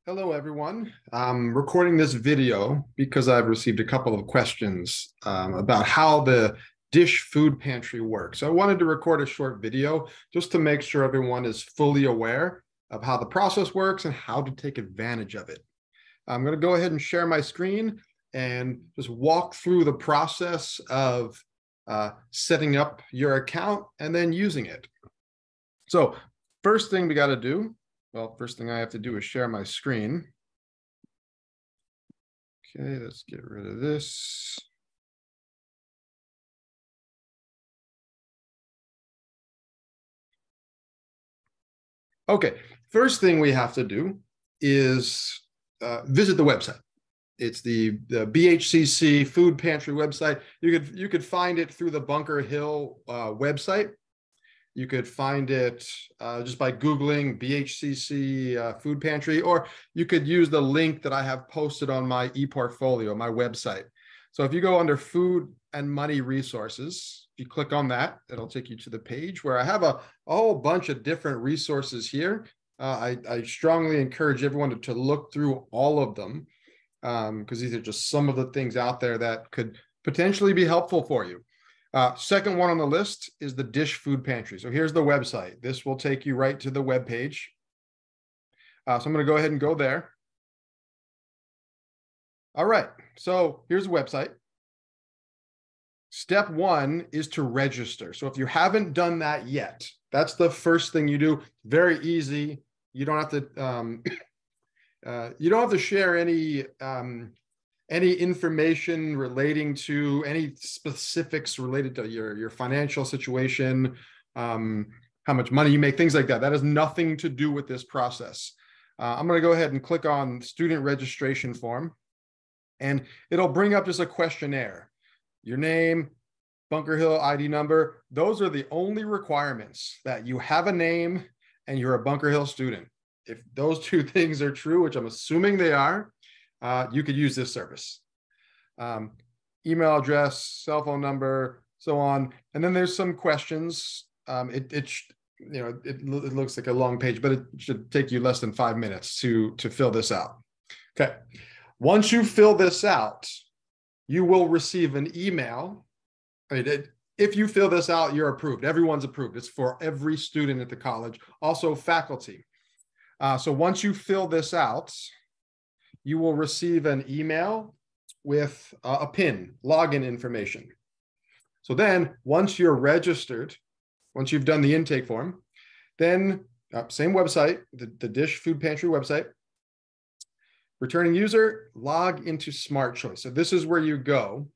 Hello, everyone. I'm recording this video because I've received a couple of questions about how the DISH food pantry works. So I wanted to record a short video just to make sure everyone is fully aware of how the process works and how to take advantage of it. I'm going to go ahead and share my screen and just walk through the process of setting up your account and then using it. So first thing we got to do, first thing I have to do is share my screen. Okay, let's get rid of this. Okay, first thing we have to do is visit the website. It's the BHCC food pantry website. You could find it through the Bunker Hill website. You could find it just by Googling BHCC food pantry, or you could use the link that I have posted on my ePortfolio, my website. So if you go under food and money resources, if you click on that, it'll take you to the page where I have a whole bunch of different resources here. I strongly encourage everyone to look through all of them because these are just some of the things out there that could potentially be helpful for you. Second one on the list is the DISH food pantry. So here's the website. This will take you right to the web page. So I'm going to go ahead and go there. All right, so here's the website. Step one is to register. So if you haven't done that yet, that's the first thing you do. Very easy. You don't have to share any information relating to any specifics related to your financial situation, how much money you make, things like that. That has nothing to do with this process. I'm going to go ahead and click on student registration form, and it'll bring up just a questionnaire. Your name, Bunker Hill ID number. Those are the only requirements, that you have a name and you're a Bunker Hill student. If those two things are true, which I'm assuming they are, you could use this service. Email address, cell phone number, so on. And then there's some questions. It looks like a long page, but it should take you less than 5 minutes to fill this out. Okay. Once you fill this out, you will receive an email. If you fill this out, you're approved. Everyone's approved. It's for every student at the college, also faculty. So once you fill this out, you will receive an email with a PIN, login information. So then once you're registered, once you've done the intake form, then same website, the DISH food pantry website, returning user, log into Smart Choice. So this is where you go.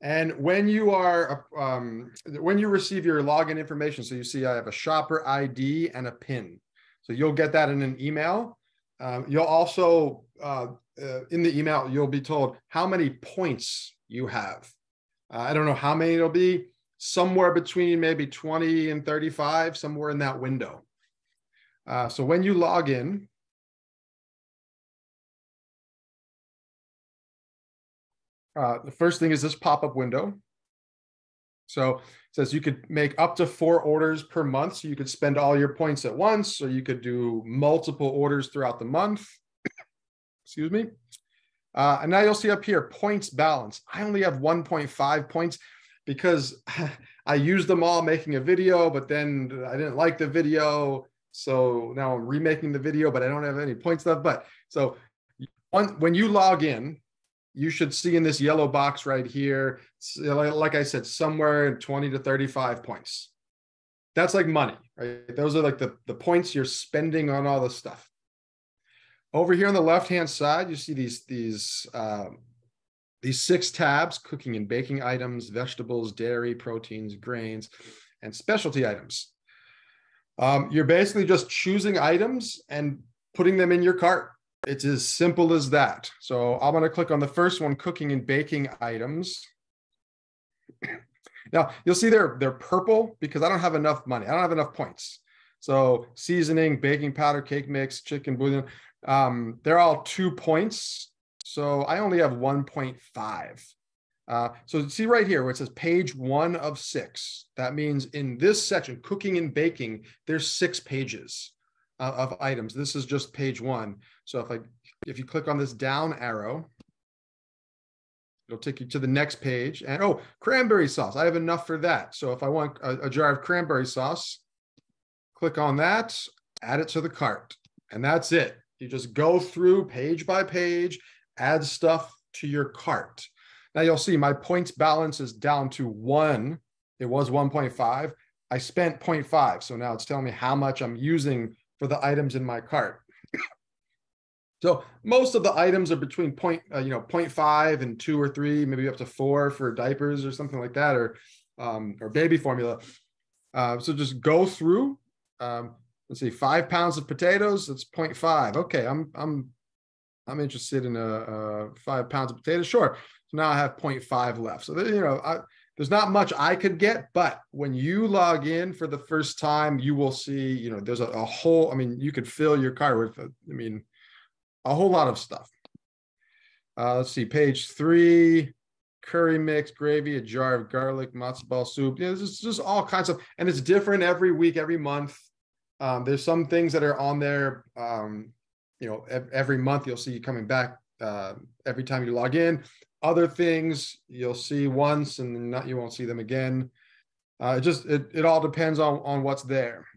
And when you receive your login information, so you see I have a shopper ID and a PIN. So you'll get that in an email. You'll also, in the email, you'll be told how many points you have. I don't know how many it'll be, somewhere between maybe 20 and 35, somewhere in that window. So when you log in, the first thing is this pop-up window. So it says you could make up to 4 orders per month. So you could spend all your points at once, or you could do multiple orders throughout the month. Excuse me. And now you'll see up here, points balance. I only have 1.5 points because I used them all making a video, but then I didn't like the video. So now I'm remaking the video, but I don't have any points left. But so when you log in, you should see in this yellow box right here, like I said, somewhere 20 to 35 points. That's like money, right? Those are like the points you're spending on all this stuff. Over here on the left-hand side, you see these 6 tabs: cooking and baking items, vegetables, dairy, proteins, grains, and specialty items. You're basically just choosing items and putting them in your cart. It's as simple as that. So I'm going to click on the first one, cooking and baking items. Now you'll see they're purple because I don't have enough money. I don't have enough points. So seasoning, baking powder, cake mix, chicken bouillon, they're all 2 points. So I only have 1.5. So see right here where it says page 1 of 6. That means in this section, cooking and baking, there's 6 pages. of items. This is just page 1. So if you click on this down arrow, it'll take you to the next page. And oh, cranberry sauce. I have enough for that. So if I want a jar of cranberry sauce, click on that, add it to the cart. And that's it. You just go through page by page, add stuff to your cart. Now you'll see my points balance is down to 1. It was 1.5. I spent 0.5. So now it's telling me how much I'm using for the items in my cart. So most of the items are between 0.5 and 2 or 3, maybe up to 4 for diapers or something like that, or baby formula. So just go through. Let's see, 5 pounds of potatoes. That's 0.5. Okay, I'm interested in 5 pounds of potatoes. Sure. So now I have 0.5 left. So there's not much I could get, but when you log in for the first time, you will see, there's a whole. I mean, you could fill your cart with, a whole lot of stuff. Let's see, page 3, curry mix, gravy, a jar of garlic, matzo ball soup. There's just all kinds of, and it's different every week, every month. There's some things that are on there, every month you'll see coming back every time you log in. Other things you'll see once and you won't see them again. It all depends on what's there.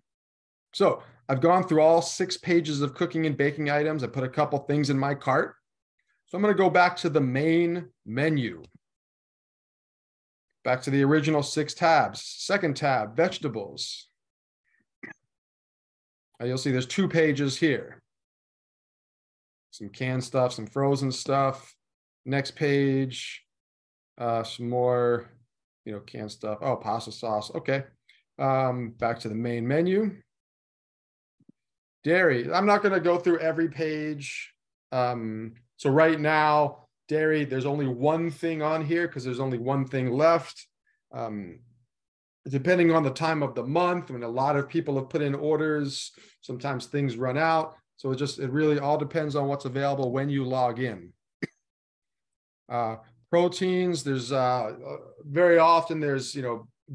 So I've gone through all 6 pages of cooking and baking items. I put a couple things in my cart. So I'm going to go back to the main menu. Back to the original 6 tabs. Second tab, vegetables. You'll see there's 2 pages here. Some canned stuff, some frozen stuff. Next page, some more, canned stuff. Oh, pasta sauce. Okay. Back to the main menu. Dairy. I'm not going to go through every page. So right now, dairy, there's only 1 thing on here because there's only 1 thing left. Depending on the time of the month, when a lot of people have put in orders, sometimes things run out. So it really all depends on what's available when you log in. Proteins, there's very often there's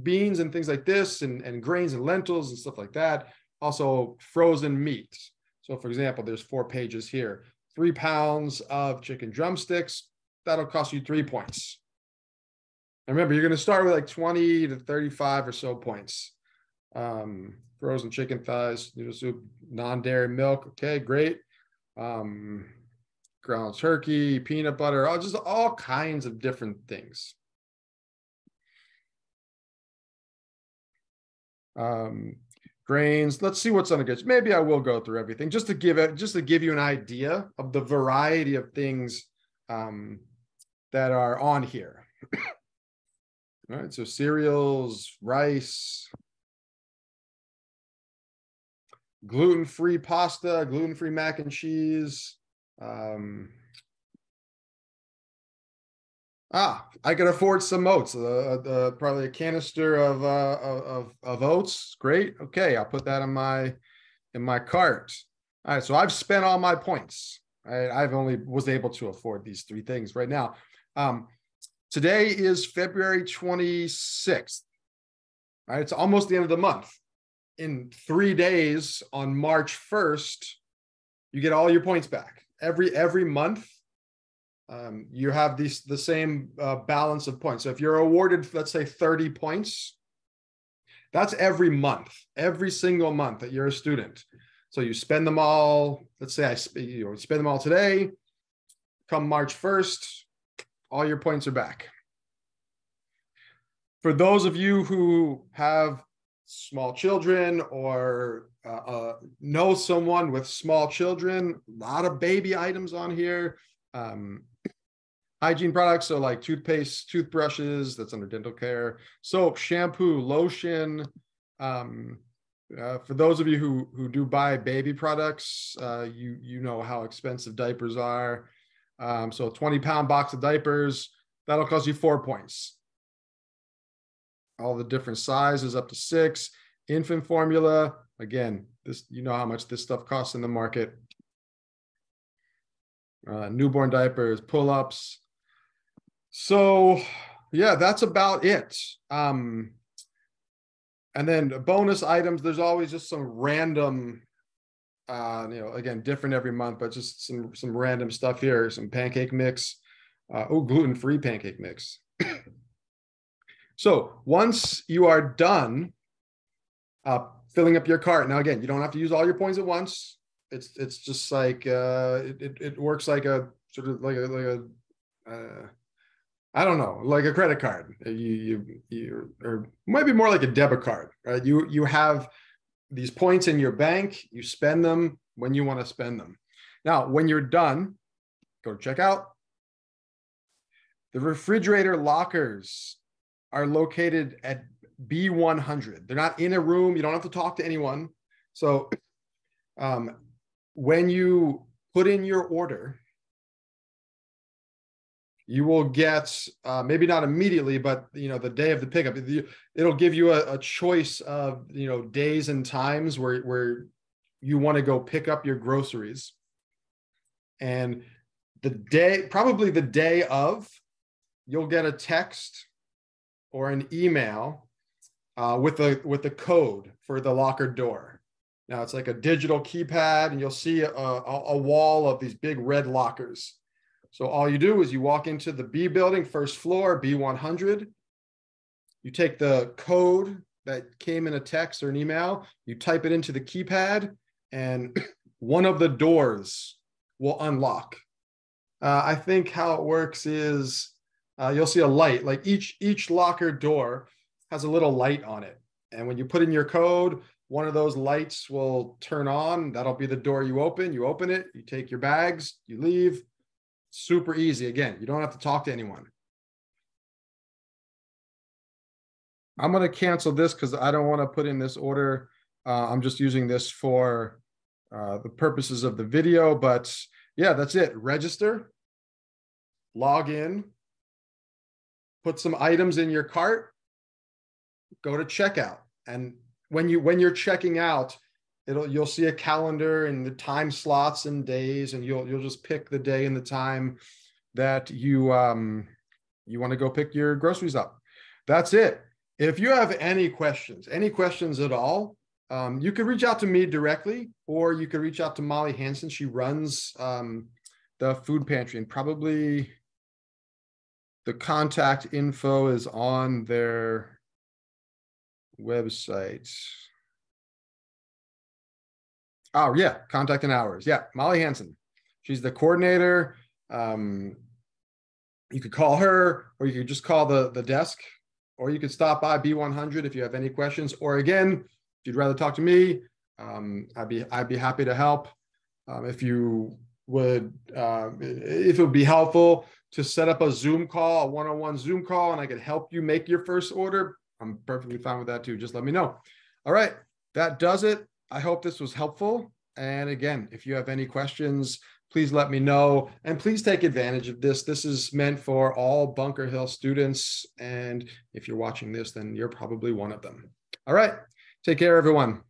beans and things like this, and grains and lentils and stuff like that. Also frozen meat. So for example, there's 4 pages here. 3 pounds of chicken drumsticks, that'll cost you 3 points. And remember, you're going to start with like 20 to 35 or so points. Frozen chicken thighs, noodle soup, non-dairy milk. Okay, great. Ground turkey, peanut butter, just all kinds of different things. Grains. Let's see what's on the goods. Maybe I will go through everything just to give you an idea of the variety of things that are on here. All right, so cereals, rice, gluten-free pasta, gluten-free mac and cheese. I can afford some oats. Probably a canister of oats. Great. Okay, I'll put that in my cart. All right, so I've spent all my points. I've only was able to afford these 3 things right now. Today is February 26th. All right, it's almost the end of the month. In 3 days, on March 1st, you get all your points back. Every month, you have the same balance of points. So if you're awarded, let's say 30 points, that's every month, every single month that you're a student. So you spend them all, let's say spend them all today, come March 1st, all your points are back. For those of you who have small children or know someone with small children, a lot of baby items on here. Hygiene products, so like toothpaste, toothbrushes, that's under dental care, soap, shampoo, lotion. For those of you who do buy baby products, you know how expensive diapers are. So a 20-pound box of diapers, that'll cost you 4 points. All the different sizes up to 6. Infant formula, again, this, you know how much this stuff costs in the market. Newborn diapers, pull-ups. So yeah, that's about it. And then bonus items, there's always just some random Again, different every month, but just some random stuff here, some pancake mix. Gluten-free pancake mix. So once you are done filling up your cart, now again, you don't have to use all your points at once. It's just like it works like a sort of like a I don't know, like a credit card. Or might be more like a debit card, right? You have these points in your bank, you spend them when you want to spend them. Now, when you're done, go to checkout. The refrigerator lockers are located at B100. They're not in a room. You don't have to talk to anyone. So when you put in your order, you will get, maybe not immediately, but the day of the pickup, it'll give you a choice of days and times where you want to go pick up your groceries. And probably the day of, you'll get a text or an email with the code for the locker door. Now it's like a digital keypad, and you'll see a wall of these big red lockers. So all you do is you walk into the B building, first floor, B100. You take the code that came in a text or an email, you type it into the keypad, and one of the doors will unlock. I think how it works is you'll see a light, like each locker door has a little light on it. And when you put in your code, one of those lights will turn on. That'll be the door you open. You open it, you take your bags, you leave. Super easy. Again, you don't have to talk to anyone. I'm going to cancel this because I don't want to put in this order. I'm just using this for the purposes of the video. But yeah, that's it. Register, log in, put some items in your cart, go to checkout. And when you're checking out, you'll see a calendar and the time slots and days, and you'll just pick the day and the time that you want to go pick your groceries up. That's it. If you have any questions at all, you could reach out to me directly, or you could reach out to Molly Hansen. She runs the food pantry, and probably the contact info is on their website. Oh yeah, contact and hours. Yeah, Molly Hansen. She's the coordinator. You could call her, or you could just call the desk, or you could stop by B100 if you have any questions. Or again, if you'd rather talk to me, I'd be happy to help. If it would be helpful to set up a Zoom call, a one-on-one Zoom call, and I could help you make your first order, I'm perfectly fine with that too. Just let me know. All right, that does it. I hope this was helpful. And again, if you have any questions, please let me know. And please take advantage of this. This is meant for all Bunker Hill students. And if you're watching this, then you're probably one of them. All right. Take care, everyone.